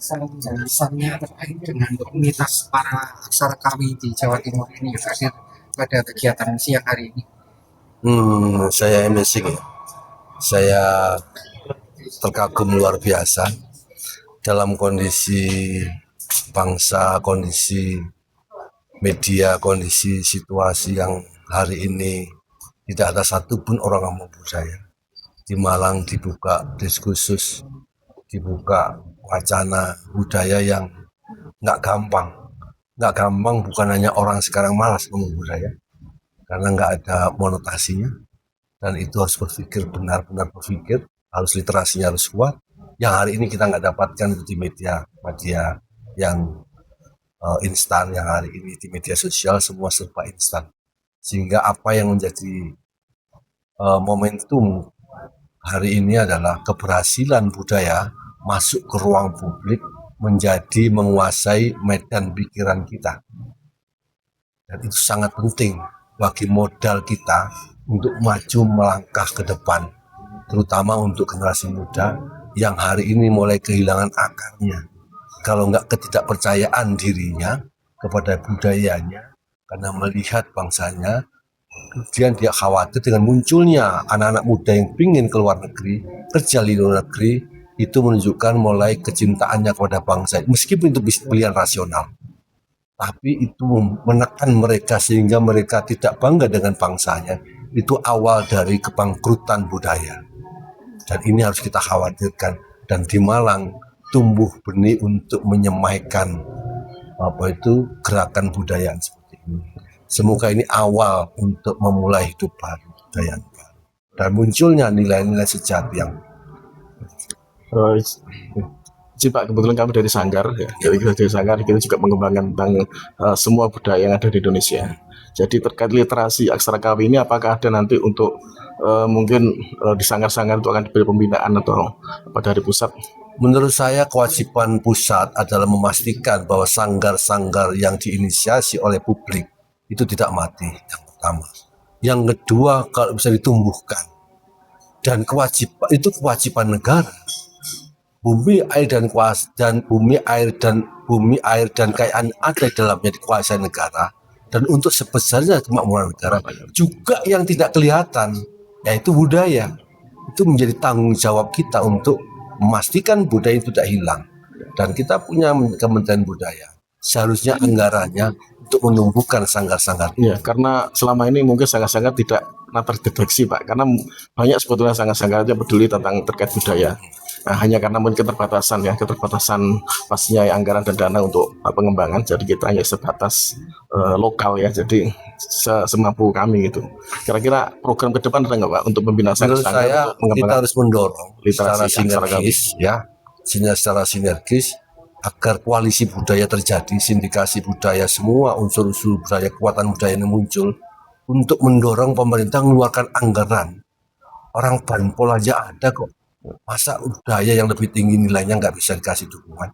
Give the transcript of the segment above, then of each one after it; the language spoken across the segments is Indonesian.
bisa menjelaskannya terkait dengan komunitas para aksara kami di Jawa Timur ini yang hadir pada kegiatan siang hari ini. Saya amazing ya. Saya terkagum luar biasa dalam kondisi bangsa, kondisi media, kondisi situasi yang hari ini tidak ada satupun orang ngomong budaya. Di Malang dibuka diskursus, dibuka wacana budaya yang nggak gampang. Nggak gampang bukan hanya orang sekarang malas ngomong budaya, karena nggak ada monotasinya, dan itu harus berpikir, benar-benar berpikir, harus literasinya harus kuat, yang hari ini kita nggak dapatkan di media yang instan, yang hari ini di media sosial semua serba instan, sehingga apa yang menjadi momentum hari ini adalah keberhasilan budaya masuk ke ruang publik, menjadi menguasai medan pikiran kita, dan itu sangat penting bagi modal kita untuk maju melangkah ke depan, terutama untuk generasi muda yang hari ini mulai kehilangan akarnya. Kalau nggak ketidakpercayaan dirinya kepada budayanya karena melihat bangsanya, kemudian dia khawatir dengan munculnya anak-anak muda yang ingin keluar negeri, kerja di luar negeri, itu menunjukkan mulai kecintaannya kepada bangsa, meskipun itu pilihan rasional. Tapi itu menekan mereka sehingga mereka tidak bangga dengan bangsanya. Itu awal dari kebangkrutan budaya, dan ini harus kita khawatirkan. Dan di Malang tumbuh benih untuk menyemaikan gerakan budaya seperti ini. Semoga ini awal untuk memulai hidup baru, budaya baru, dan munculnya nilai-nilai sejati yang Pak, kebetulan kami dari Sanggar, ya. Dari Sanggar kita juga mengembangkan tentang semua budaya yang ada di Indonesia. Jadi terkait literasi aksara kawi ini, apakah ada nanti untuk mungkin di Sanggar-Sanggar itu akan diberi pembinaan atau apa dari pusat? Menurut saya kewajiban pusat adalah memastikan bahwa sanggar-sanggar yang diinisiasi oleh publik itu tidak mati, yang pertama. Yang kedua, kalau bisa ditumbuhkan, dan kewajiban negara. Bumi air dan kekayaan ada di dalamnya dikuasai negara, dan untuk sebesarnya kemakmuran negara juga yang tidak kelihatan, yaitu budaya. Itu menjadi tanggung jawab kita untuk memastikan budaya itu tidak hilang, dan kita punya Kementerian Budaya, seharusnya anggarannya untuk menumbuhkan sanggar-sanggar. Ya, karena selama ini mungkin sanggar-sanggar tidak terdeteksi, Pak, karena banyak sebetulnya sanggar-sanggar yang peduli tentang terkait budaya. Nah, hanya karena mungkin keterbatasan pastinya anggaran dan dana untuk pengembangan, jadi kita hanya sebatas lokal ya, jadi semampu kami gitu. Kira-kira program ke depan ada nggak, Pak, untuk pembinaan sanggar? Menurut saya kita harus mendorong secara sinergis agar koalisi budaya terjadi, sindikasi budaya, semua unsur-unsur budaya, kekuatan budaya yang muncul, untuk mendorong pemerintah mengeluarkan anggaran. Orang Banpol aja ada kok. Masa budaya yang lebih tinggi nilainya nggak bisa dikasih dukungan?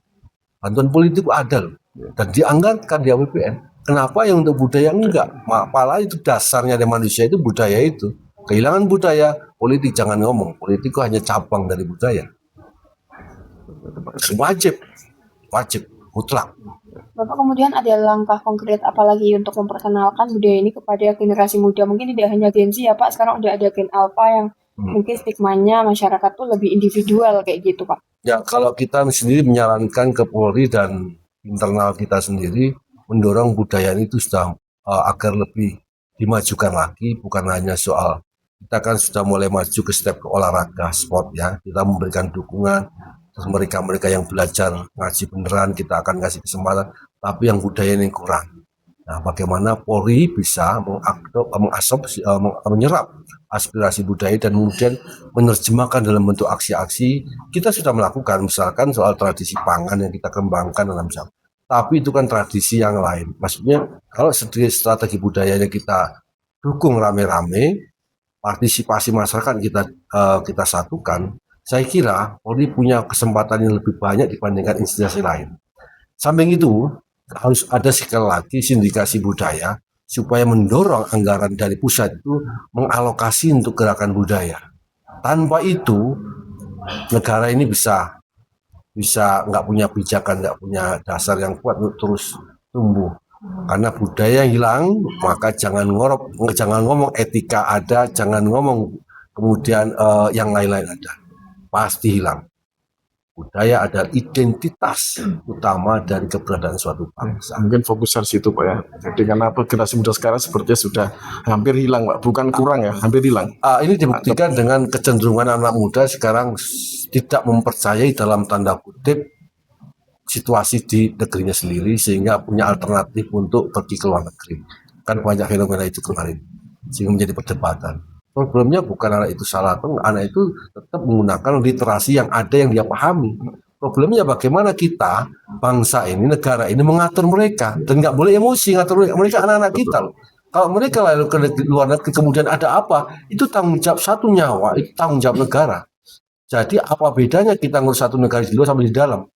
Bantuan politik ada loh, dan dianggarkan di APBN. Kenapa yang untuk budaya enggak? Malah itu dasarnya dari manusia itu budaya itu. Kehilangan budaya, politik jangan ngomong. Politik itu hanya cabang dari budaya. Wajib, mutlak. Bapak kemudian ada langkah konkret apalagi untuk memperkenalkan budaya ini kepada generasi muda? Mungkin tidak hanya Gen Z ya Pak, sekarang udah ada Gen Alpha yang mungkin stigmanya masyarakat tuh lebih individual kayak gitu, Pak. Ya, kalau kita sendiri menyarankan ke Polri dan internal kita sendiri mendorong budaya itu sudah agar lebih dimajukan lagi, bukan hanya soal kita kan sudah mulai maju ke step ke olahraga, sport ya, kita memberikan dukungan. Terus mereka yang belajar ngaji beneran kita akan kasih kesempatan, tapi yang budaya ini kurang. Nah, bagaimana Polri bisa menyerap aspirasi budaya dan kemudian menerjemahkan dalam bentuk aksi-aksi. Kita sudah melakukan, misalkan soal tradisi pangan yang kita kembangkan dalam misalnya. Tapi itu kan tradisi yang lain. Maksudnya kalau strategi budayanya kita dukung rame-rame, partisipasi masyarakat kita satukan, saya kira Polri punya kesempatan yang lebih banyak dibandingkan instansi lain. Samping itu, harus ada sekali lagi sindikasi budaya supaya mendorong anggaran dari pusat itu mengalokasi untuk gerakan budaya. Tanpa itu negara ini bisa bisa nggak punya pijakan, nggak punya dasar yang kuat untuk terus tumbuh. Karena budaya hilang, maka jangan ngomong etika ada, jangan ngomong kemudian yang lain-lain ada, pasti hilang. Budaya adalah identitas utama dari keberadaan suatu bangsa. Mungkin fokus dari situ Pak ya. Jadi karena generasi muda sekarang sepertinya sudah hampir hilang Pak, bukan kurang ya, hampir hilang. Ini dibuktikan dengan kecenderungan anak muda sekarang tidak mempercayai dalam tanda kutip situasi di negerinya sendiri, sehingga punya alternatif untuk pergi ke luar negeri. Kan banyak fenomena itu kemarin, sehingga menjadi perdebatan. Problemnya bukan anak itu salah atau enggak, anak itu tetap menggunakan literasi yang ada yang dia pahami. Problemnya bagaimana kita, bangsa ini, negara ini mengatur mereka, dan nggak boleh emosi ngatur mereka. Mereka anak-anak kita loh. Kalau mereka lalu ke luar negeri kemudian ada apa, itu tanggung jawab satu nyawa, itu tanggung jawab negara. Jadi apa bedanya kita ngurus satu negara di luar sama di dalam?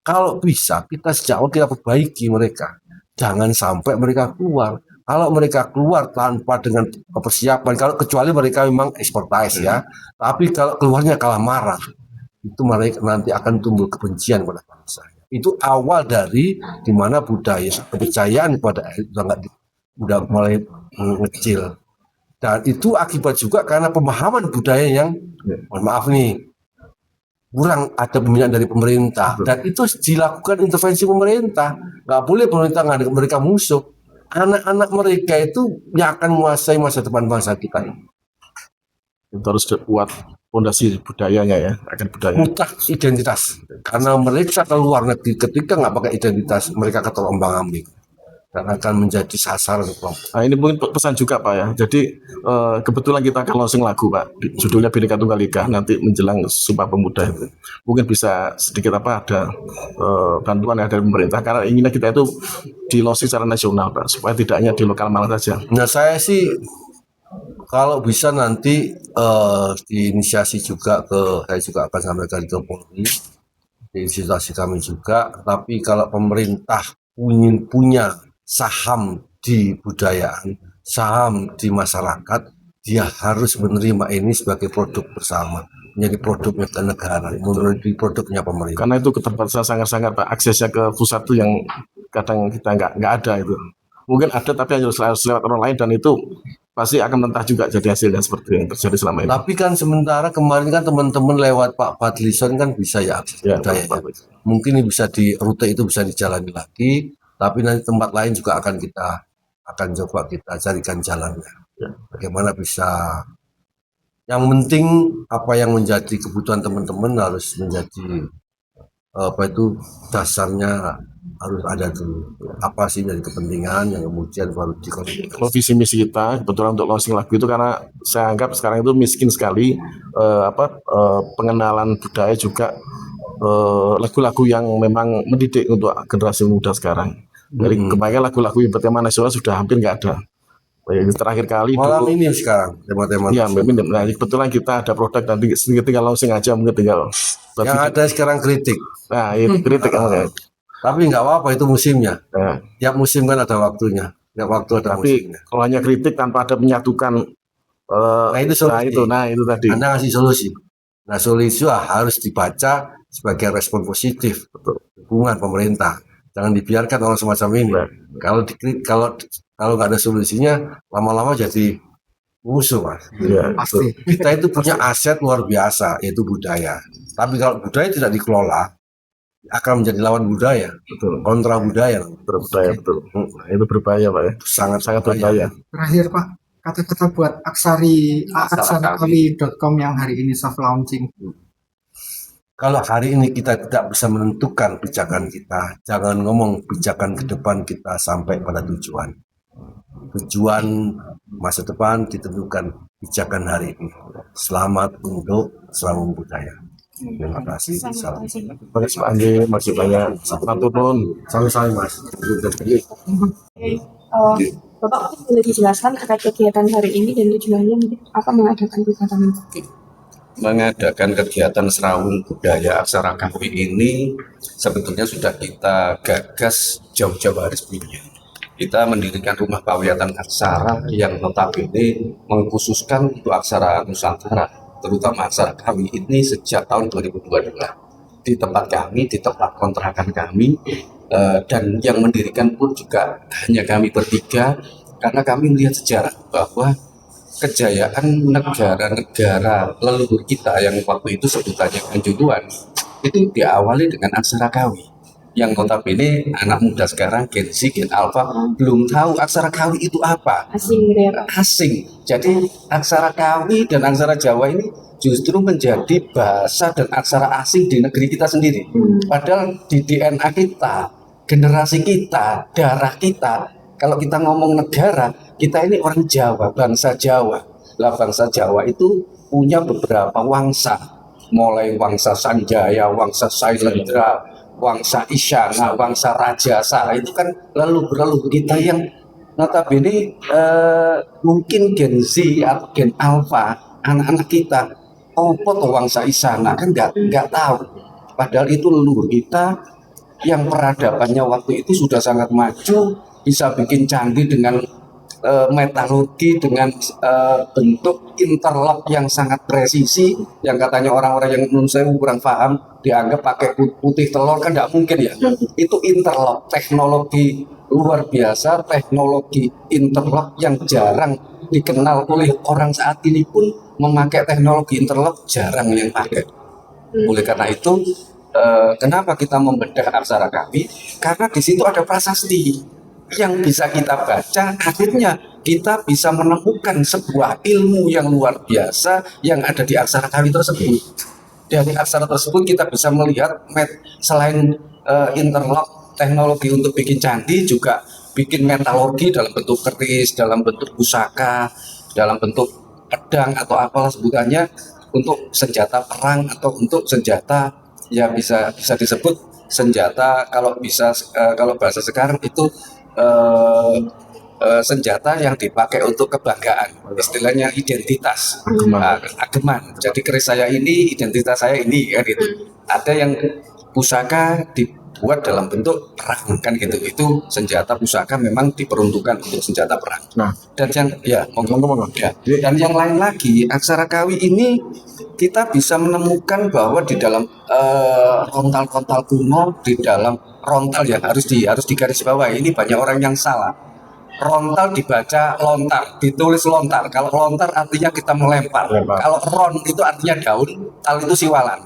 Kalau bisa kita sejak awal kita perbaiki mereka, jangan sampai mereka keluar. Kalau mereka keluar tanpa dengan persiapan, kalau kecuali mereka memang expertise ya, tapi kalau keluarnya kalah marah, itu mereka nanti akan tumbuh kebencian pada bangsa. Itu awal dari dimana budaya kepercayaan pada udah mulai mengecil, dan itu akibat juga karena pemahaman budaya yang mohon maaf nih kurang ada pembinaan dari pemerintah, dan itu dilakukan intervensi pemerintah. Nggak boleh pemerintah ngadep mereka musuh. Anak-anak mereka itu yang akan menguasai masa depan bangsa kita ini. Itu harus kuat fondasi budayanya ya, akan budaya. Mudah identitas, karena mereka ke luar negeri ketika nggak pakai identitas, mereka keterombang-ambing dan akan menjadi sasaran kelompok. Nah, ini mungkin pesan juga Pak ya. Jadi kebetulan kita akan launching lagu Pak, judulnya Bhinneka Tunggal Ika, nanti menjelang Sumpah Pemuda itu. Mungkin bisa sedikit ada bantuan ya dari pemerintah, karena inginnya kita itu di launching secara nasional Pak, supaya tidak hanya di lokal Malang saja. Nah saya sih kalau bisa nanti diinisiasi juga saya juga akan sampaikan ke Polri, diinisiasi kami juga. Tapi kalau pemerintah ingin punya saham di budayaan, saham di masyarakat, dia harus menerima ini sebagai produk bersama, menjadi produknya ke negara, menjadi produknya pemerintah. Karena itu keterbatasan sangat-sangat Pak, aksesnya ke pusat itu yang kadang kita nggak ada itu. Mungkin ada tapi harus lewat orang lain, dan itu pasti akan mentah juga jadi hasilnya seperti yang terjadi selama ini. Tapi kan sementara kemarin kan teman-teman lewat Pak Fadlison kan bisa ya akses budaya ya. Mungkin ini bisa di rute itu bisa dijalani lagi, tapi nanti tempat lain juga akan coba kita carikan jalannya. Bagaimana bisa, yang penting apa yang menjadi kebutuhan teman-teman harus menjadi dasarnya harus ada dulu. Apa sih dari kepentingan yang kemudian baru dikonfirmasi. Kalau visi misi kita kebetulan untuk launching lagu itu, karena saya anggap sekarang itu miskin sekali pengenalan budaya juga, lagu-lagu yang memang mendidik untuk generasi muda sekarang. Dari kebanyakan lagu-lagu yang bertema nasional sudah hampir nggak ada. Terakhir kali malam dulu, ini sekarang tema-tema ya nah, kebetulan kita ada produk, nanti tinggal launching aja, mungkin tinggal yang ada sekarang kritik. Nah itu kritik tapi nggak apa-apa, itu musimnya. Nah, Tiap musim kan ada waktunya, tiap waktu ada tapi musimnya. kalau hanya kritik tanpa ada menyatukan, Itu solusi. itu tadi. Anda ngasih solusi. Nah solusi harus dibaca sebagai respon positif dukungan pemerintah. Jangan dibiarkan orang semacam ini. Kalau nggak ada solusinya, lama-lama jadi musuh Mas. Ya, Pasti. Kita itu punya aset luar biasa, yaitu budaya. Tapi kalau budaya tidak dikelola, akan menjadi lawan budaya, betul. kontra budaya. Berbahaya, betul. Nah, itu berbahaya Pak ya. Sangat berbahaya. Terakhir Pak, kata-kata buat aksarakawi.com yang hari ini soft launching. Kalau hari ini kita tidak bisa menentukan pijakan kita, jangan ngomong pijakan ke depan kita sampai pada tujuan. Tujuan masa depan ditentukan pijakan hari ini. Selamat untuk Selamat Budaya. Terima kasih. Salam. Mas Andi, masih banyak turun. Sama-sama Mas. Bapak mungkin boleh dijelaskan terkait kegiatan hari ini dan tujuannya apa mengadakan kegiatan ini? Mengadakan kegiatan Serawung Budaya Aksara Kawi ini sebetulnya sudah kita gagas jauh-jauh hari sebelumnya. Kita mendirikan rumah pawiyatan aksara yang notabene mengkhususkan untuk aksara Nusantara, terutama aksara Kawi ini sejak tahun 2022. di tempat kami, di tempat kontrakan kami, dan yang mendirikan pun juga hanya kami bertiga, karena kami melihat sejarah bahwa kejayaan negara-negara leluhur kita yang waktu itu sebutannya Kanjuruhan itu diawali dengan aksara Kawi, yang notabene anak muda sekarang Gen Z, Gen Alpha belum tahu aksara Kawi itu apa. Asing gitu ya Pak. Asing. Jadi aksara Kawi dan aksara Jawa ini justru menjadi bahasa dan aksara asing di negeri kita sendiri. Padahal di DNA kita, generasi kita, darah kita, kalau kita ngomong negara, kita ini orang Jawa, bangsa Jawa. Lah bangsa Jawa itu punya beberapa wangsa, mulai wangsa Sanjaya, wangsa Sailendra, wangsa Isyana, wangsa Rajasa, itu kan leluhur kita yang notabene mungkin Gen Z atau Gen Alpha, anak-anak kita, apa tuh wangsa Isyana kan nggak tahu. Padahal itu leluhur kita yang peradabannya waktu itu sudah sangat maju, bisa bikin canggih dengan metalurgi, dengan bentuk interlock yang sangat presisi, yang katanya orang-orang yang menurut saya kurang paham dianggap pakai putih telur, kan tidak mungkin ya. Itu interlock, teknologi luar biasa, teknologi interlock yang jarang dikenal oleh orang saat ini pun memakai teknologi interlock, jarang yang pakai. Oleh karena itu, kenapa kita membedah aksara Kawi? Karena di situ ada prasasti yang bisa kita baca, akhirnya kita bisa menemukan sebuah ilmu yang luar biasa yang ada di aksara Kawi tersebut. Dari aksara tersebut kita bisa melihat selain interlock, teknologi untuk bikin candi, juga bikin metalurgi dalam bentuk keris, dalam bentuk pusaka, dalam bentuk pedang atau apalah sebutannya, untuk senjata perang atau untuk senjata ya bisa disebut senjata, kalau kalau bahasa sekarang itu senjata yang dipakai untuk kebanggaan, istilahnya identitas, ageman. Jadi keris saya ini, identitas saya ini, kan gitu. Ada yang pusaka dibuat dalam bentuk perang, kan gitu. Itu senjata pusaka memang diperuntukkan untuk senjata perang. Nah, Dan yang ya, dan yang lain lagi, aksara Kawi ini kita bisa menemukan bahwa di dalam rontal-rontal kuno, di dalam rontal ya harus digarisbawahi, ini banyak orang yang salah. Rontal dibaca lontar, ditulis lontar. Kalau lontar artinya kita melempar. Kalau ron itu artinya daun, tal itu siwalan.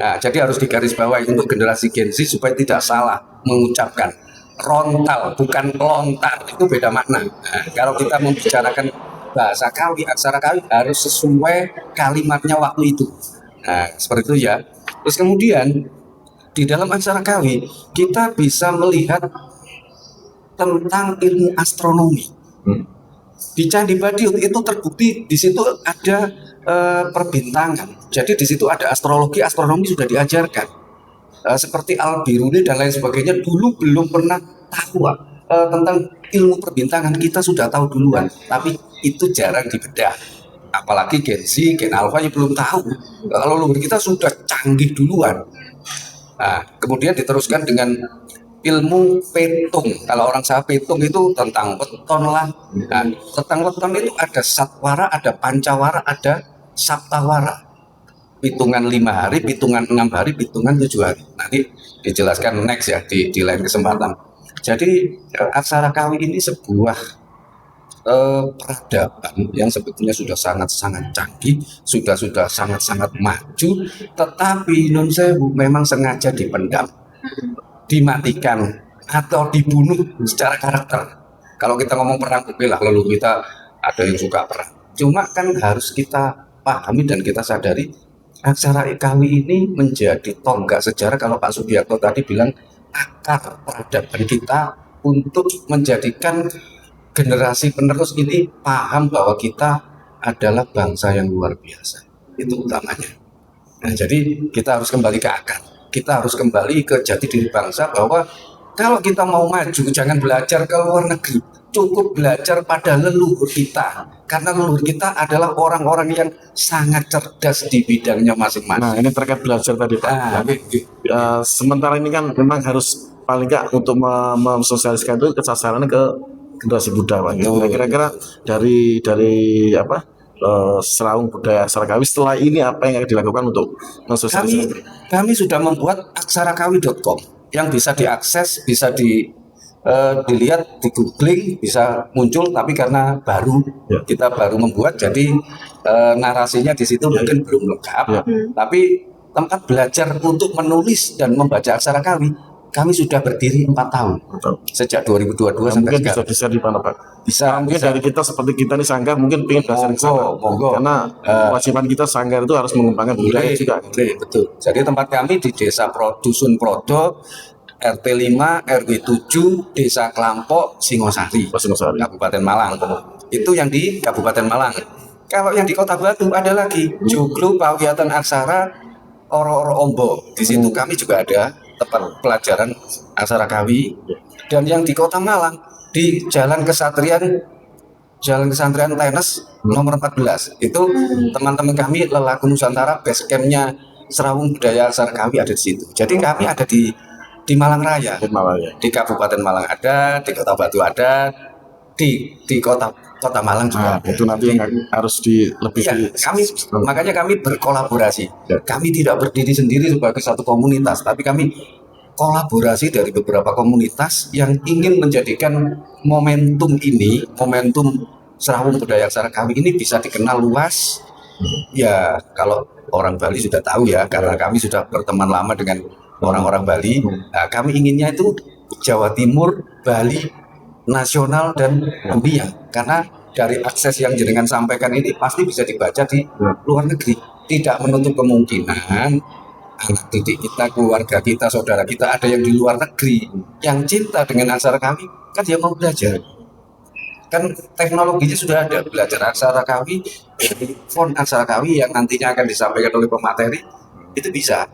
Nah, jadi harus digarisbawahi untuk generasi Gen Z supaya tidak salah mengucapkan. Rontal bukan lontar, itu beda makna. Nah, kalau kita membicarakan bahasa Kawi, aksara Kawi harus sesuai kalimatnya waktu itu. Nah, seperti itu ya. Terus kemudian di dalam aksara Kawi kita bisa melihat tentang ilmu astronomi. Di Candi Badiut itu terbukti di situ ada perbintangan. Jadi di situ ada astrologi, astronomi sudah diajarkan. Seperti Al-Biruni dan lain sebagainya, dulu belum pernah tahu tentang ilmu perbintangan, kita sudah tahu duluan, tapi itu jarang dibedah. Apalagi Gen Z, Gen Alpha yang belum tahu. Kalau leluhur kita sudah canggih duluan. Nah, kemudian diteruskan dengan ilmu petung. Kalau orang Jawa petung itu tentang weton lah. Nah, tentang weton itu ada satwara, ada pancawara, ada saptawara. Hitungan 5 hari, hitungan 6 hari, hitungan 7 hari. Nanti dijelaskan next ya di lain kesempatan. Jadi aksara Kawi ini sebuah peradaban yang sebetulnya sudah sangat-sangat canggih, sudah sangat-sangat maju, tetapi non sewu memang sengaja dipendam, dimatikan atau dibunuh secara karakter. Kalau kita ngomong perang, oke lah, lalu kita ada yang suka perang. Cuma kan harus kita pahami dan kita sadari aksara Kawi ini menjadi tonggak sejarah. Kalau Pak Sugiarto tadi bilang akar peradaban kita untuk menjadikan generasi penerus ini paham bahwa kita adalah bangsa yang luar biasa. Itu utamanya. Nah, jadi kita harus kembali ke akar. Kita harus kembali ke jati diri bangsa, bahwa kalau kita mau maju jangan belajar ke luar negeri, cukup belajar pada leluhur kita, karena leluhur kita adalah orang-orang yang sangat cerdas di bidangnya masing-masing. Nah, ini terkait belajar tadi Pak. Sementara ini kan memang harus paling nggak untuk mensosialisasikan itu kesasarannya ke generasi muda Pak. Kira-kira dari apa Serawung Budaya Aksara Kawi. Setelah ini apa yang akan dilakukan untuk mensosialisasikan? Kami sudah membuat aksarakawi.com yang bisa diakses, bisa dilihat di googling, bisa muncul, tapi karena baru Ya. kita baru membuat, jadi narasinya di situ mungkin belum lengkap. Ya. Tapi tempat belajar untuk menulis dan membaca aksara kami sudah berdiri 4 tahun sejak 2022 Nah, sampai mungkin sekarang. bisa di mana Pak? Bisa, Mungkin bisa. dari kita seperti kita nih Sanggar mungkin pengen belajar di sana. Monggo. Karena kewajiban kita Sanggar itu harus mengembangkan budaya Boleh, juga. boleh, betul. Jadi tempat kami di Desa Dusun Prodo, RT 5, RW 7, Desa Klampok, Singosari, Singosari. Kabupaten Malang. Itu yang di Kabupaten Malang. Kalau yang di Kota Batu ada lagi Joglo Pawiatan Aksara Oro-Oro Ombo. Di situ kami juga ada tempat pelajaran aksara kawi. Dan yang di Kota Malang di Jalan Kesatrian Tenes nomor 14. Itu teman-teman kami Lelaku Nusantara, base campnya Serawung Budaya Aksara Kawi ada di situ. Jadi kami ada di Malang Raya, Malaya. di Kabupaten Malang ada, di Kota Batu ada, di Kota Malang juga. Nah, itu nanti yang harus lebih Iya, makanya kami berkolaborasi. Ya. Kami tidak berdiri sendiri sebagai satu komunitas, tapi kami kolaborasi dari beberapa komunitas yang ingin menjadikan momentum Serawung Budaya Aksara Kawi ini bisa dikenal luas. Ya, kalau orang Bali sudah tahu ya, karena kami sudah berteman lama dengan orang-orang Bali. Nah, kami inginnya itu Jawa Timur, Bali, nasional dan dunia, karena dari akses yang jenengan sampaikan ini pasti bisa dibaca di luar negeri. Tidak menutup kemungkinan anak didik kita, keluarga kita, saudara kita ada yang di luar negeri yang cinta dengan aksara kawi, kan dia mau belajar. Kan teknologinya sudah ada, belajar aksara kawi dari font aksara kawi yang nantinya akan disampaikan oleh pemateri, itu bisa.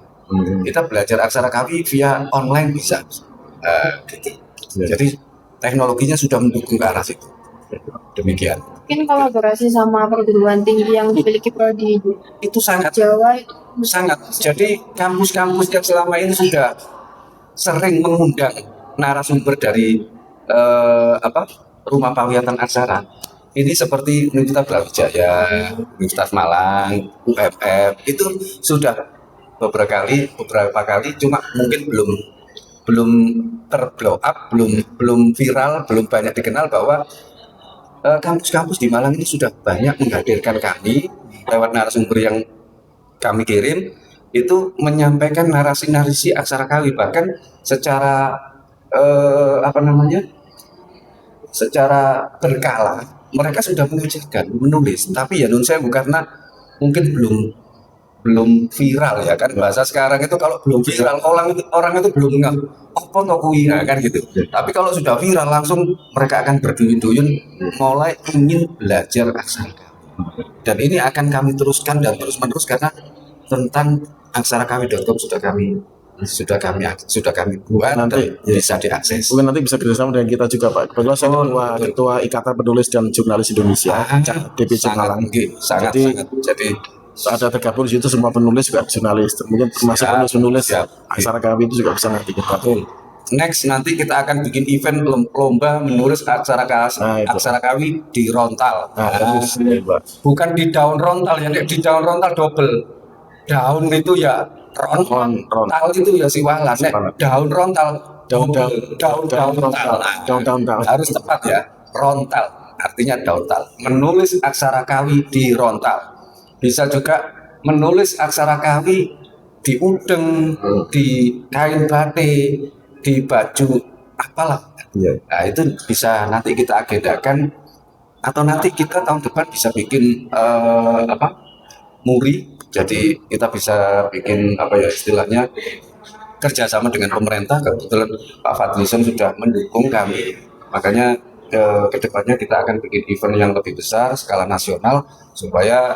Kita belajar aksara kawi via online bisa. Gitu. Jadi teknologinya sudah mendukung ke arah situ. Demikian. Mungkin kolaborasi sama perguruan tinggi yang memiliki prodi Itu sangat Jawa itu sangat. Jadi kampus-kampus yang selama ini sudah sering mengundang narasumber dari Rumah Pawiatan Aksara. Ini seperti Universitas Brawijaya, Universitas Malang, UMM, itu sudah beberapa kali, cuma mungkin belum terblow up, belum viral, belum banyak dikenal bahwa kampus-kampus di Malang ini sudah banyak menghadirkan kami lewat narasumber yang kami kirim, itu menyampaikan narasi-narasi aksara kawi, bahkan secara secara berkala mereka sudah mengajarkan menulis, tapi ya nun sewu karena mungkin belum viral ya kan, bahasa sekarang itu kalau belum viral orang itu belum nggak apa nah, kan gitu. Tapi kalau sudah viral langsung mereka akan berduyun-duyun mulai ingin belajar aksara kawi. Dan ini akan kami teruskan dan terus-menerus karena tentang aksarakawi.com sudah kami buat Nanti, dan bisa diakses. Mungkin nanti bisa kerjasama dengan kita juga Pak. Kebetulan saya ketua Ikatan Penulis dan Jurnalis Indonesia, DPJ Malang. Sangat. Jadi ada tergabung di situ semua penulis juga jurnalis, mungkin termasuk penulis aksara kawi itu juga bisa nanti kita. Next nanti kita akan bikin event lomba menulis aksara kawi di Rontal. Bukan di daun rontal ya, di daun rontal double. Daun itu ya rontal itu ya siwalan. Daun rontal daun rontal. Harus tepat ya, rontal artinya dauntal. Menulis aksara kawi di rontal. Bisa juga menulis aksara kawi di udeng, di kain batik, di baju apalah. Nah, itu bisa nanti kita agendakan, atau nanti kita tahun depan bisa bikin muri. Jadi kita bisa bikin istilahnya kerjasama dengan pemerintah. Kebetulan Pak Fadlison sudah mendukung kami, makanya kedepannya kita akan bikin event yang lebih besar skala nasional supaya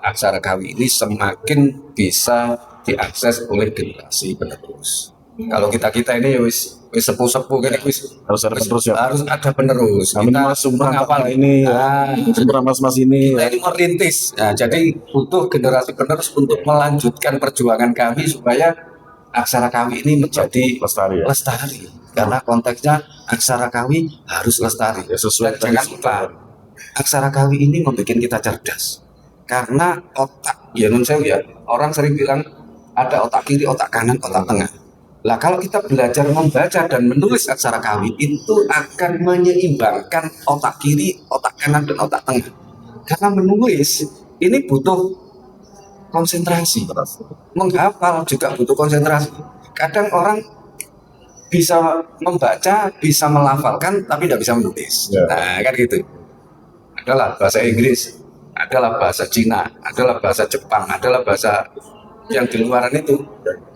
aksara kawi ini semakin bisa diakses oleh generasi penerus. Kalau kita ini wis sepuh-sepuh kan harus ada penerus ya. Harus ada penerus. Kita mengawal ini, mas ini. Kita ini merintis. Nah, jadi butuh generasi penerus untuk melanjutkan perjuangan kami supaya aksara kawi ini menjadi lestari. Karena konteksnya aksara kawi harus lestari. Ya, sesuai jangan lupa aksara kawi ini membuat kita cerdas. Karena otak, ya nun sewu ya, orang sering bilang ada otak kiri, otak kanan, otak tengah. Lah kalau kita belajar membaca dan menulis aksara kawi itu akan menyeimbangkan otak kiri, otak kanan, dan otak tengah. Karena menulis ini butuh konsentrasi. Menghafal juga butuh konsentrasi. Kadang orang bisa membaca, bisa melafalkan, tapi tidak bisa menulis. Ya. Nah, kan gitu. Adalah bahasa Inggris, adalah bahasa Cina, adalah bahasa Jepang, adalah bahasa yang di luaran itu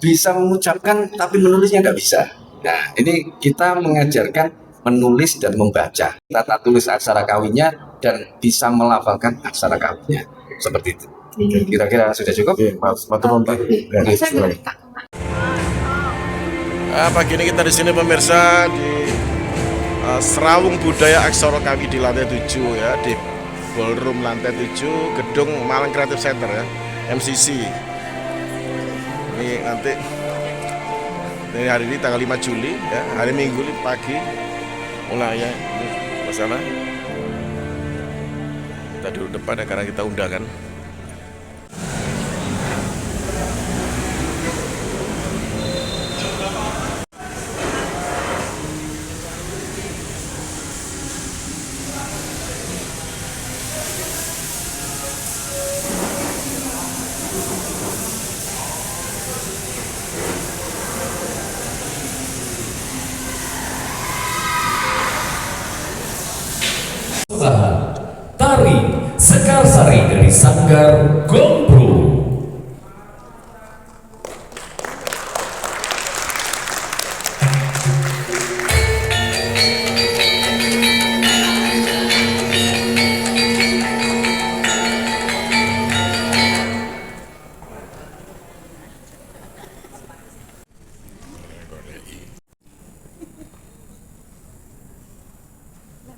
bisa mengucapkan, tapi menulisnya tidak bisa. Nah, ini kita mengajarkan menulis dan membaca. Tata tulis aksara kawinya dan bisa melafalkan aksara kawinya. Seperti itu. Kira-kira sudah cukup? Oke, matur nuwun, Pak. Ya, Oke. silakan. Pagi ini kita di sini pemirsa di Serawung Budaya Aksara Kawi di lantai 7 ya, di ballroom lantai 7 gedung Malang Creative Center ya, MCC. Ini nanti dari hari ini tanggal 5 Juli ya, hari Minggu pagi mulai ya ke sana. Kita duduk depan ya karena kita undangan. Usaha Tari Sekarsari dari Sanggar Gombro.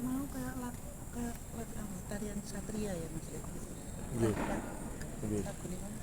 Mau ke tarian satria ya mas ya. Lagu ini kan. Ya.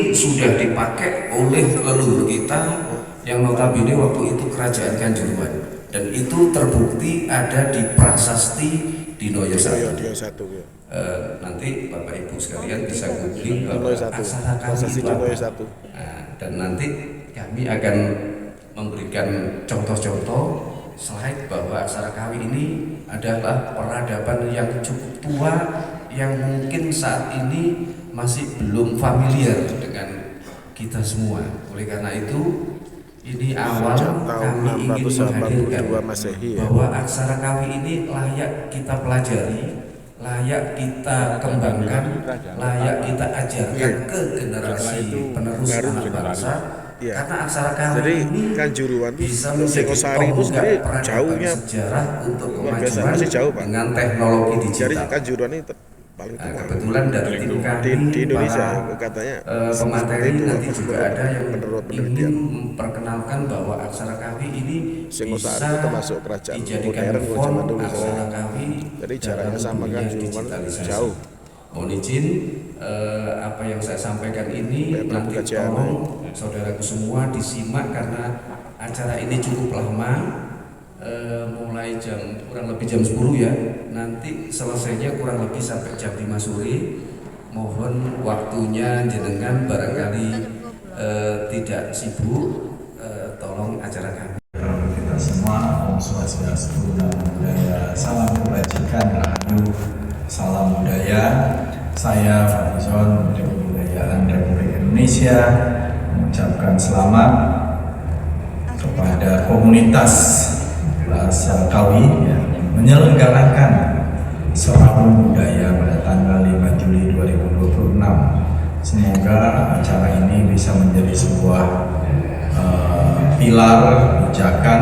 ini sudah dipakai oleh leluhur kita yang notabene waktu itu kerajaan Kanjuruhan, dan itu terbukti ada di prasasti Dinoyo I. Nanti Bapak Ibu sekalian bisa googling bahwa aksara kami itu apa. Dan nanti kami akan memberikan contoh-contoh slide bahwa aksara kawi ini adalah peradaban yang cukup tua yang mungkin saat ini masih belum familiar dengan kita semua. Oleh karena itu ini awal kami ingin menghadirkan bahwa aksara kawi ini layak kita pelajari, layak kita kembangkan, layak kita ajarkan ke generasi penerus anak bangsa. Karena aksara kawi ini bisa menjadi tonggak peradaban sejarah untuk kemajuan dengan teknologi digital. Kebetulan dari tim kami di Indonesia katanya pemateri nanti juga ada yang ingin memperkenalkan bahwa aksara kawi ini bisa dijadikan font aksara kawi dalam dunia digitalisasi. Mohon izin apa yang saya sampaikan ini nanti tolong saudaraku semua disimak karena acara ini cukup lama. Mulai kurang lebih jam 10 ya, nanti selesainya kurang lebih sampai jam 5 sore. Mohon waktunya jenengan barangkali tidak sibuk, tolong acara kami. Kita semua, Om Swastiastu, Namo Buddhaya, salam kebajikan, rahayu, salam budaya. Saya Fadlizon, Menteri Kebudayaan Republik Indonesia, mengucapkan selamat kepada komunitas Bahasa Kawi yang menyelenggarakan Serawung Budaya pada tanggal 5 Juli 2026. Semoga acara ini bisa menjadi sebuah pilar pijakan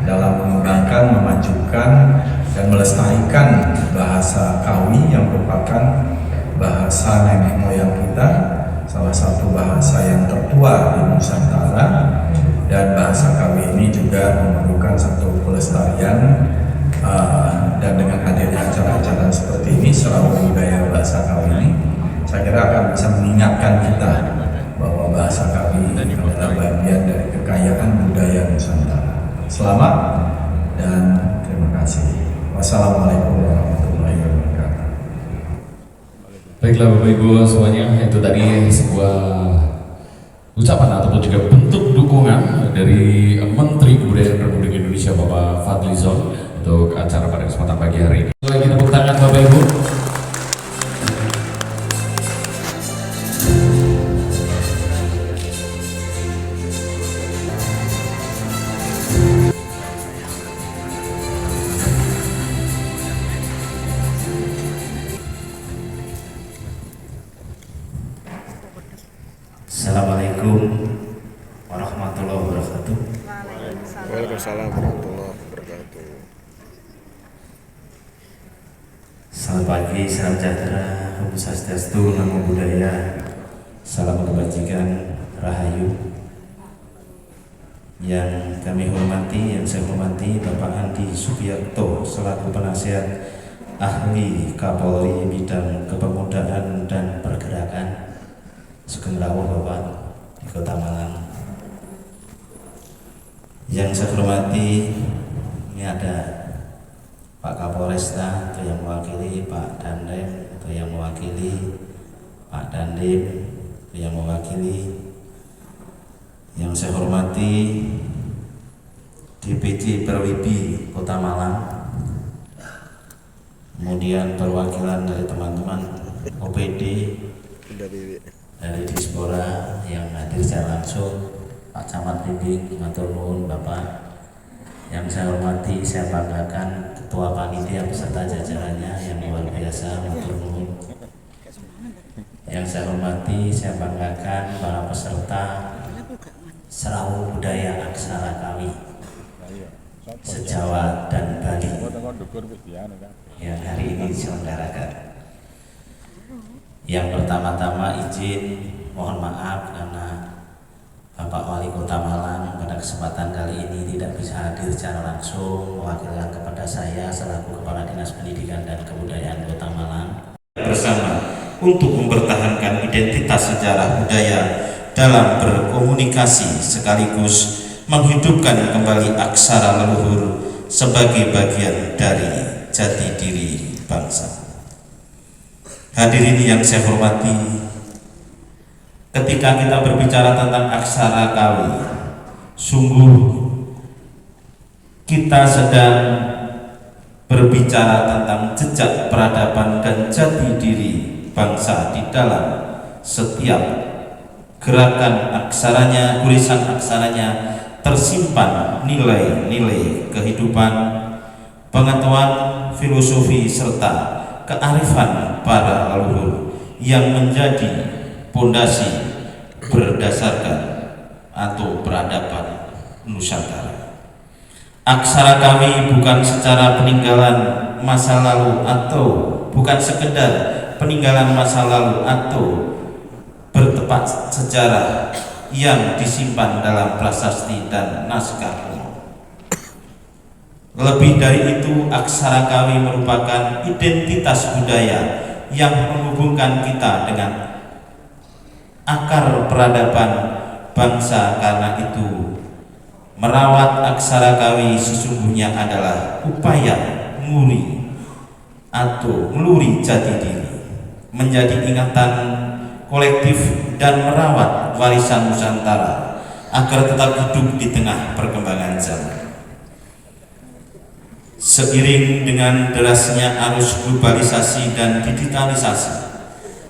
dalam mengembangkan, memajukan, dan melestarikan bahasa Kawi yang merupakan bahasa nenek moyang kita, salah satu bahasa yang tertua di Nusantara. Dan bahasa Kawi ini juga memerlukan satu pelestarian, dan dengan hadirnya acara-acara seperti ini, Serawung Budaya Bahasa Kawi ini, saya kira akan bisa mengingatkan kita bahwa bahasa Kawi adalah bagian dari kekayaan budaya Nusantara. Selamat dan terima kasih. Wassalamualaikum warahmatullahi wabarakatuh. Baiklah Bapak Ibu semuanya, itu tadi sebuah ucapan ataupun juga bentuk dukungan dari Menteri Kebudayaan Republik Indonesia Bapak Fadlizon untuk acara pada kesempatan pagi hari ini. Lagi tepuk tangan Bapak Ibu. Assalamualaikum warahmatullahi wabarakatuh. Waalaikumsalam warahmatullahi wabarakatuh. Selamat pagi, salam sejahtera, Om Swastiastu, Namo Buddhaya, salam kebajikan, rahayu. Yang kami hormati, yang saya hormati Bapak Andi Subiakto selaku penasihat ahli Kapolri bidang kepemudaan dan pergerakan. Sugeng rawuh Bapak di Kota Malang. Yang saya hormati, ini ada Pak Kapolresta atau yang mewakili, Pak Dandim atau yang mewakili, Pak Dandim atau yang mewakili. Yang saya hormati DPC Perwibi Kota Malang, kemudian perwakilan dari teman-teman OPD dari Dispora yang hadir secara langsung, Pak Camat Bimbing, matur nuwun Bapak. Yang saya hormati, saya banggakan Ketua Panitia beserta jajarannya yang luar biasa, matur nuwun. Yang saya hormati, saya banggakan para peserta Serawung Budaya Aksara Kawi se-Jawa dan Bali yang hari ini diselenggarakan. Yang pertama-tama izin mohon maaf karena Bapak Wali Kota Malang pada kesempatan kali ini tidak bisa hadir secara langsung mewakilkan kepada saya selaku Kepala Dinas Pendidikan dan Kebudayaan Kota Malang bersama untuk mempertahankan identitas sejarah budaya dalam berkomunikasi sekaligus menghidupkan kembali aksara leluhur sebagai bagian dari jati diri bangsa. Hadirin yang saya hormati, ketika kita berbicara tentang aksara Kawi, sungguh kita sedang berbicara tentang jejak peradaban dan jati diri bangsa di dalam setiap gerakan aksaranya, tulisan aksaranya tersimpan nilai-nilai kehidupan, pengetahuan, filosofi, serta kearifan para leluhur yang menjadi pondasi berdasarkan atau peradaban Nusantara. Aksara Kawi bukan secara peninggalan masa lalu atau bukan sekedar peninggalan masa lalu atau bertempat sejarah yang disimpan dalam prasasti dan naskah kuno. Lebih dari itu, aksara Kawi merupakan identitas budaya yang menghubungkan kita dengan akar peradaban bangsa. Karena itu, merawat aksara Kawi sesungguhnya adalah upaya meluri jati diri, menjadi ingatan kolektif dan merawat warisan Nusantara agar tetap hidup di tengah perkembangan zaman. Seiring dengan derasnya arus globalisasi dan digitalisasi,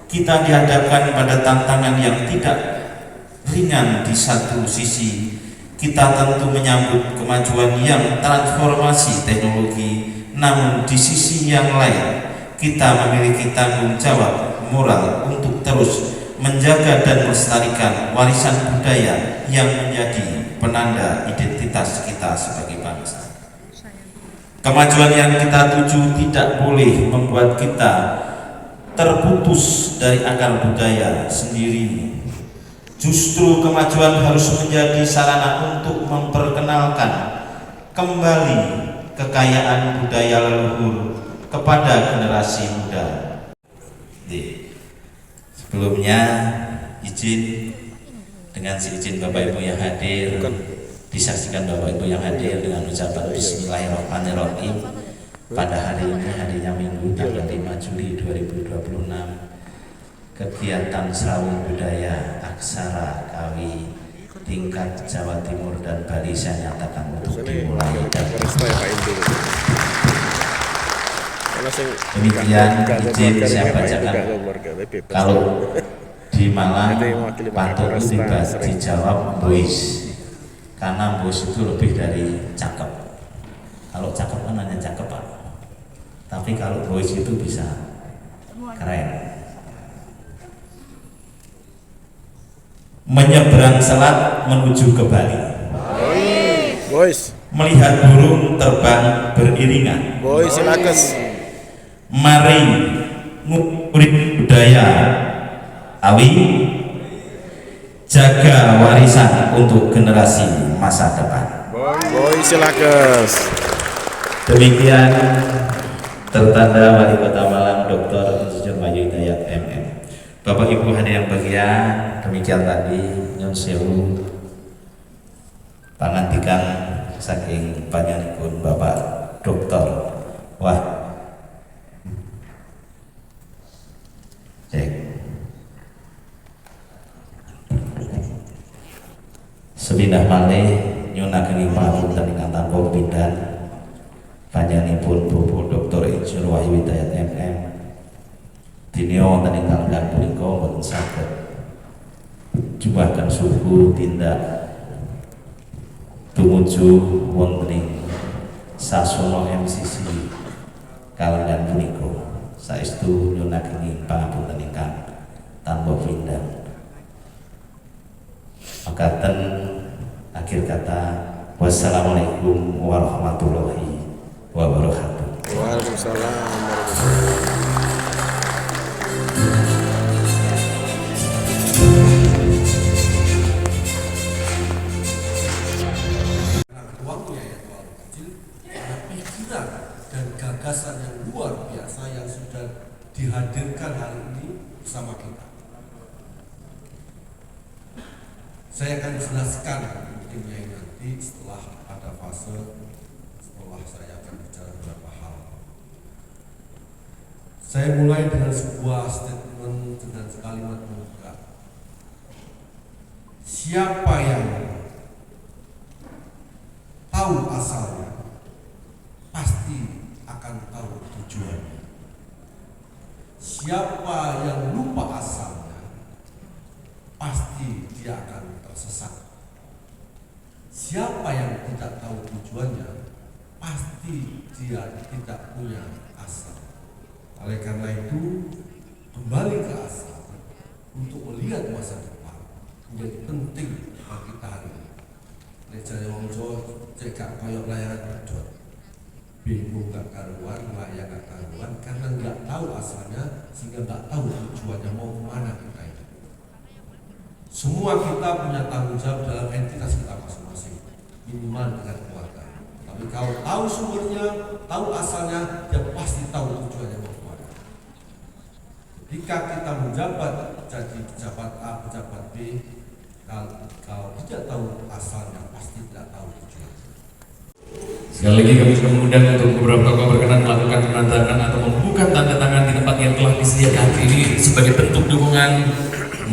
kita dihadapkan pada tantangan yang tidak ringan. Di satu sisi, kita tentu menyambut kemajuan yang transformasi teknologi, namun di sisi yang lain, kita memiliki tanggung jawab moral untuk terus menjaga dan melestarikan warisan budaya yang menjadi penanda identitas kita sebagai bangsa. Kemajuan yang kita tuju tidak boleh membuat kita terputus dari akar budaya sendiri. Justru kemajuan harus menjadi sarana untuk memperkenalkan kembali kekayaan budaya leluhur kepada generasi muda. Sebelumnya izin dengan seizin Bapak Ibu yang hadir, disaksikan Bapak Ibu yang hadir dengan ucapan Bismillahirrahmanirrahim. Pada hari ini, harinya Minggu tanggal 5 Juli 2026, kegiatan Serawung Budaya Aksara Kawi tingkat Jawa Timur dan Bali saya nyatakan untuk dimulai. Demikian izin saya bacakan. Kalau di Malang patut dijawab boys, karena boys itu lebih dari cakep. Kalau cakep kan hanya cakep Pak, tapi kalau boys itu bisa keren. Menyeberang selat menuju ke Bali, Boys, melihat burung terbang beriringan. boys silakan. Mari ngulik budaya Kawi, jaga warisan untuk generasi masa depan. Boys silakan. Demikian tertanda Wali Kota Malang Dr. Insinyur Bayu Hidayat MM. Bapak Ibu hadirin yang bahagia, demikian tadi nyun sewu pangandikan saking panjenenganipun Bapak Dr. Sepindah malih nyunaken pangapunten ingkang tanpa pindah panjenenganipun Bapak Dr. Insinyur Wahyu Hidayat MM. Diniyo wonten ing kaliyan punika boten saged jumaken suhu tindak tumuju wonten ing sasana MCC kaliyan punika. Saestu nyunaken pangapunten ingkang tanpa pindah. Makaten akhir kata, wassalamualaikum warahmatullahi wabarakatuh. Waalaikumsalam. Ruangnya yang terlalu kecil, ada pikiran dan gagasan yang luar biasa yang sudah dihadirkan hari ini bersama kita. Saya akan jelaskan mungkinnya ini nanti setelah ada fase setelah saya akan bicara beberapa hal. Saya mulai dengan sebuah statement dengan kalimat pembuka. Siapa yang tahu asalnya pasti akan tahu tujuannya. Siapa yang lupa asalnya pasti dia akan tersesat. Siapa yang tidak tahu tujuannya pasti dia tidak punya asal. Oleh karena itu, kembali ke asal untuk melihat masa depan menjadi penting bagi kita hari ini. Lejane wong Jawa cekak koyok layangan pedot. Bingung gak karuan, layak gak karuan karena nggak tahu asalnya sehingga nggak tahu tujuannya mau kemana kita ini. Semua kita punya tanggung jawab dalam entitas kita masing-masing, minimal dengan keluarga. Tapi kalau tahu sumbernya, tahu asalnya, dia pasti tahu tujuannya mau kemana. Jika kita menjabat jadi pejabat A, pejabat B, kalau tidak tahu asalnya pasti tidak tahu tujuannya. Sekali lagi kami juga mengundang untuk beberapa tokoh berkenan melakukan penandatangan atau membuka tanda tangan di tempat yang telah disediakan ini sebagai bentuk dukungan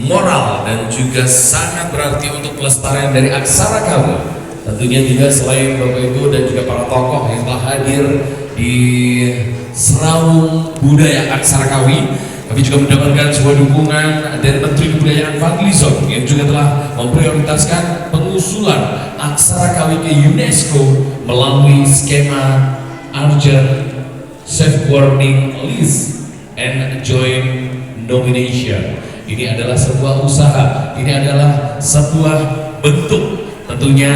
moral dan juga sangat berarti untuk pelestarian dari Aksara Kawi. Tentunya juga selain Bapak Ibu dan juga para tokoh yang telah hadir di Serawung Budaya Aksara Kawi, kami juga mendapatkan sebuah dukungan dari Menteri Kebudayaan Fadlizon yang juga telah memprioritaskan pengusulan Aksara Kawi ke UNESCO melalui skema Urgent Safeguarding List and Joint Nomination. Ini adalah sebuah usaha, ini adalah sebuah bentuk tentunya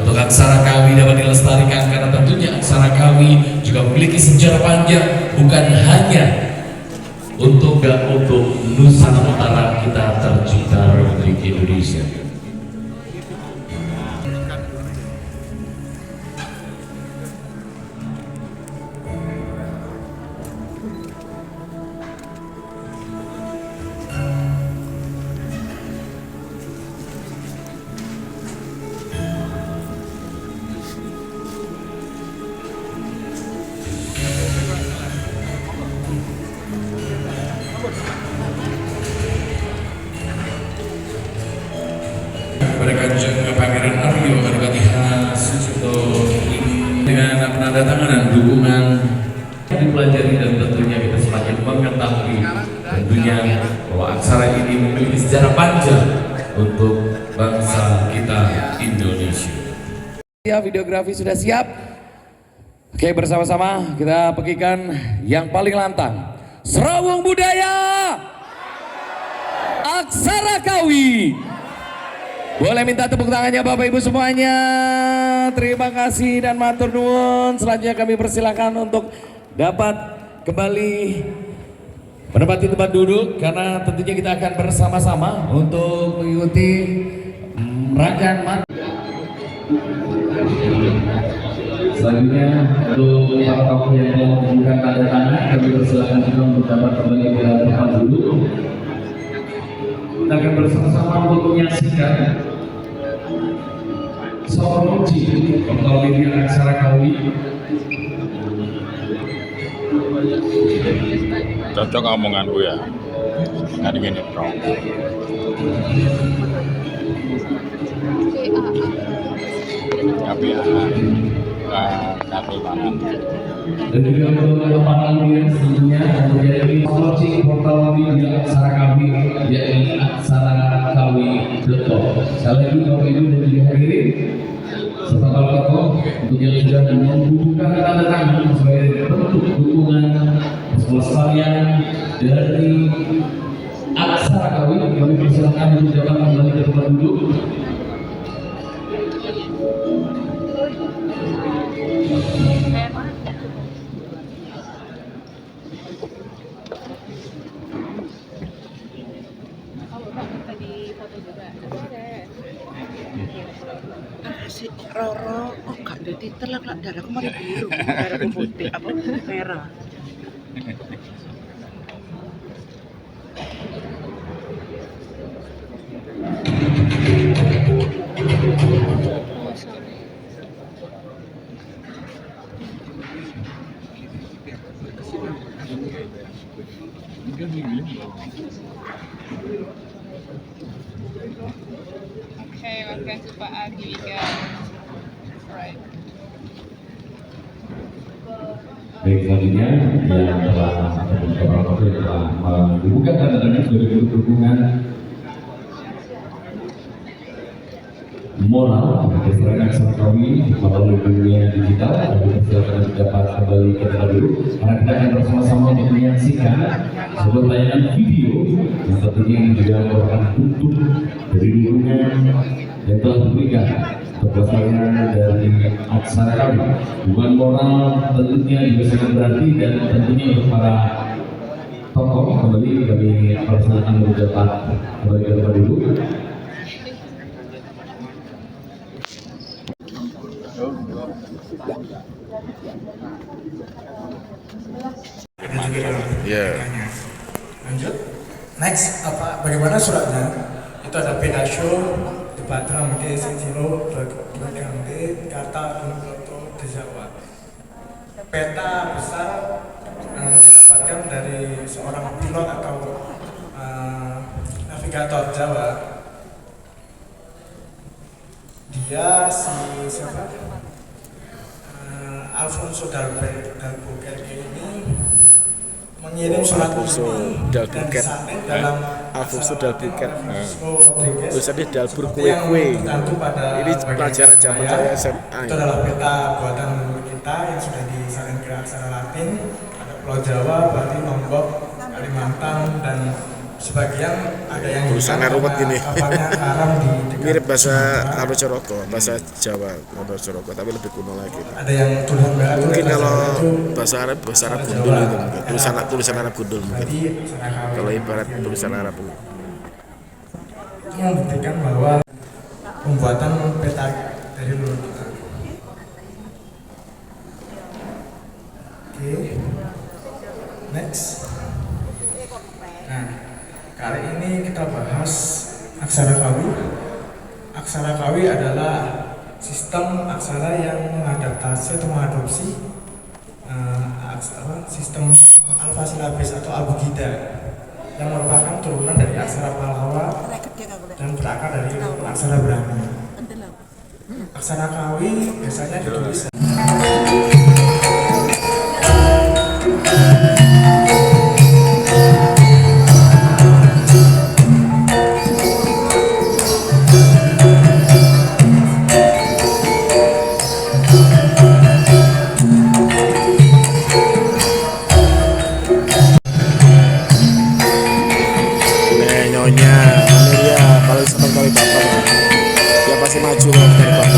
untuk Aksara Kawi dapat dilestarikan karena tentunya Aksara Kawi juga memiliki sejarah panjang bukan hanya untuk Nusantara kita tercipta Republik Indonesia. Kepada Kanjeng Pangeran Aryo Adipati Sucipto dengan penandatanganan dukungan dipelajari dan tentunya kita semakin mengetahui tentunya bahwa aksara ini memiliki sejarah panjang untuk bangsa kita Indonesia. Ya, videografi sudah siap. Oke, bersama-sama kita pergikan yang paling lantang. Serawung Budaya Aksara Kawi. Boleh minta tepuk tangannya Bapak Ibu semuanya. Terima kasih dan matur nuwun. Selanjutnya kami persilakan untuk dapat kembali menempati tempat duduk karena tentunya kita akan bersama-sama untuk mengikuti rangkaian selanjutnya untuk para tokoh yang mau membuka tanda tangan kami persilakan juga untuk dapat kembali ke tempat duduk. Kita akan bersama-sama untuk menyaksikan seorang uji pertolongan Aksara Kawi. Cocok omongan gue ya, nggak gini dong. Tapi dan juga untuk para leader selanjutnya menjadi launching portal media Aksara Kawi yakni aksarakawi.com. Sekali lagi Bapak Ibu dan juga hadirin serta para tokoh untuk yang sudah membuka tanda tangan sebagai bentuk dukungan pelestarian dari Aksara Kawi, kami persilakan untuk dapat kembali ke tempat duduk. Si Roro, oh gak ada titel lah, darahku mari biru, darahku putih, apa merah. Oke, makasih Pak Andika. Alright. Baik, selanjutnya yang telah dibuka tanda tangan sebagai bentuk dukungan moral keserangan Sarkawi melalui dunia digital. Kami persilakan dapat kembali ke tempat dulu karena kita akan bersama-sama untuk menyaksikan sebuah tayangan video yang tentunya juga merupakan bentuk dari dukungan yang telah diberikan berdasarkan dari Aksara Kawi. Dukungan moral tentunya juga sangat berarti dan tentunya untuk para tokoh kembali kami persilakan untuk dapat kembali ke tempat dulu. Lanjut. Next, bagaimana suratnya? Itu ada peta show di Patra mungkin Sejiro berganti kata Gunung di Jawa. Peta besar didapatkan dari seorang pilot atau navigator Jawa. Dia siapa? Alfonso Dalbuquerque ini mengirim surat dan disampaikan dalam Alfonso Dalbuquerque. Tulisannya Dalbuquerque. Ini pelajaran zaman saya SMA. Itu adalah peta buatan kita yang sudah disalin ke aksara Latin. Ada Pulau Jawa, Bali, Lombok, Kalimantan, dan sebagian ada yang tulisannya ruwet gini. karam di Mirip bahasa Arocoroko, bahasa Jawa Arocoroko, tapi lebih kuno lagi. Ada yang tulisan merah. Mungkin kalau bahasa Arab gundul itu mungkin. Tulisan Arab gundul mungkin. Kalau ibarat tulisan Arab itu. Itu membuktikan bahwa pembuatan peta dari leluhur kita. Oke. Next. Nah, kali ini kita bahas aksara Kawi. Aksara Kawi adalah sistem aksara yang mengadaptasi atau mengadopsi sistem alfasilabis atau abugida yang merupakan turunan dari aksara Pallawa dan berakar dari aksara Brahmi. Aksara Kawi biasanya ditulis maju dari bapak.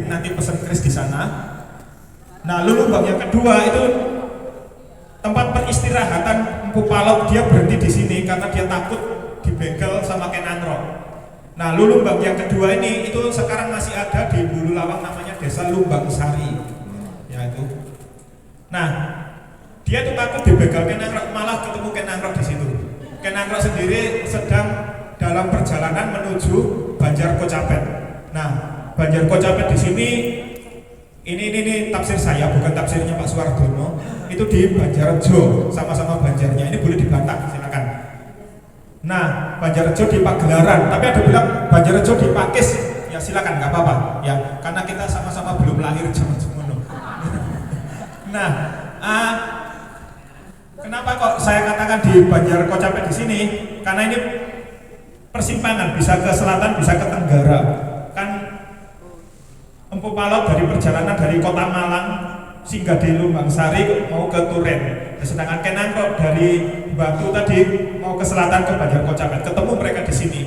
Nanti pesan keris di sana. Nah, lubang yang kedua itu tempat peristirahatan Empu Palop. Dia berhenti di sini karena dia takut dibegal sama Ken Anrok. Nah, Lumbang yang kedua ini itu sekarang masih ada di Bulu Lawang, namanya Desa Lumbang Sari. Ya itu. Nah, dia tuh takut dibegal Ken Anrok, malah ketemu Ken Anrok di situ. Ken Anrok sendiri sedang dalam perjalanan menuju Banjar Kocapet. Nah, Banjar Kocapet di sini ini tafsir saya, bukan tafsirnya Pak Suwardono. Itu di Banjarjo, sama-sama Banjarnya. Ini boleh dibantah, silakan. Nah, Banjarjo di Pagelaran, tapi ada bilang Banjarjo di Pakis. Ya silakan, nggak apa-apa. Ya, karena kita sama-sama belum lahir zaman semono. Nah, kenapa kok saya katakan di Banjar Kocapet di sini? Karena ini persimpangan, bisa ke selatan, bisa ke tenggara. Kan Empu Palop dari perjalanan dari kota Malang singgah di Lumbang Sari mau ke Turen. Sedangkan Ken Anrok dari Batu tadi mau ke selatan ke Banjar Kocapet. Ketemu mereka di sini.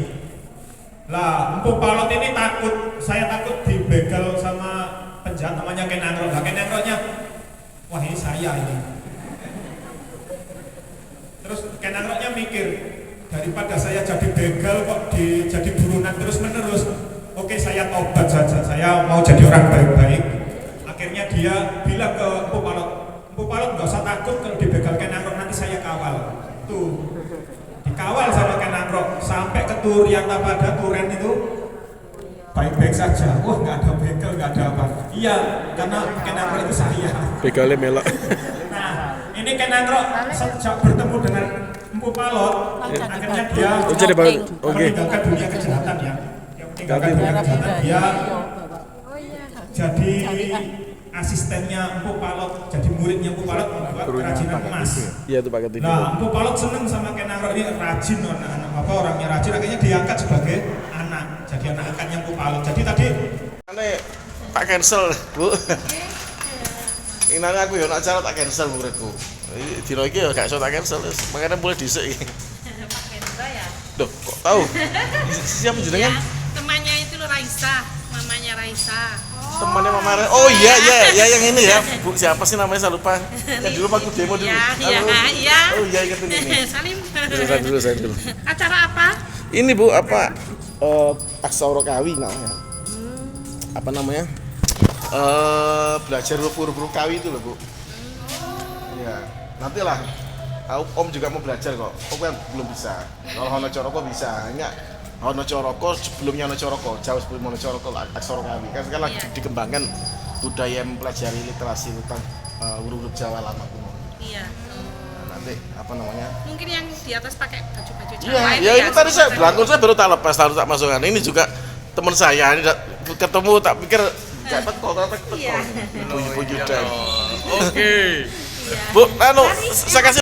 Lah, Empu Palop ini takut, saya takut dibegal sama penjahat namanya Ken Anrok. Lah, Ken Anroknya, wah ini saya ini. Terus Ken Anroknya mikir, daripada saya jadi begal kok jadi burunan terus menerus. Oke, oke saya tobat saja, saya mau jadi orang baik-baik. Akhirnya dia bilang ke Empu Palot nggak usah takut kalau dibegal Ken Angrok, nanti saya kawal. Tuh, dikawal sama Ken Angrok sampai ke Turian pada Turen itu baik-baik saja. Wah, nggak ada begal, nggak ada apa. Iya, karena Ken Angrok itu saya. Begalnya melok. Nah, ini Ken Angrok sejak bertemu dengan Empu Palot, akhirnya dia meninggalkan dunia kejahatan ya. Meninggalkan dunia kejahatan, dia jadi asistennya Empu Palot, jadi muridnya Empu Palot membuat kerajinan emas. Iya itu Pak Ketua. Nah, Empu Palot seneng sama Ken Angrok ini rajin, anak-anak apa orangnya rajin, akhirnya diangkat sebagai anak, jadi anak angkatnya Empu Palot. Jadi tadi Pak cancel, Bu. Ini aku ya nak acara tak cancel muridku. Dino iki ya gak iso tak cancel, makanya boleh dhisik iki. Pak Hendra ya? Duh, kok tahu? Siapa jenengan? Ya, temannya itu loh Raisa, mamanya Raisa. Temannya Mama Raisa. Oh iya yang ini ya. Bu, siapa sih namanya saya lupa. Yang dulu waktu demo dulu. Iya. Oh iya ingat ini. Salim. Saya dulu. Acara apa? Ini Bu apa? Aksara Kawi namanya. Apa namanya? Belajar huruf-huruf Kawi itu loh Bu. Ya, nantilah. Om juga mau belajar kok. Om kan belum bisa. Kalau Hono Coroko bisa. Hanya Hono Coroko sebelumnya Hono Coroko, jauh sebelum Hono Coroko Aksara Kawi. Kan sekarang lagi dikembangkan budaya mempelajari literasi tentang huruf-huruf Jawa lama kuno. Iya. Nah, nanti apa namanya? Mungkin yang di atas pakai baju-baju Jawa. Iya, ya ini tadi saya belakang saya baru tak lepas, taruh tak masukkan. Ini juga teman saya ini ketemu tak pikir gak teko. Ibu-ibu Yudan. Oke. Bu, saya kasih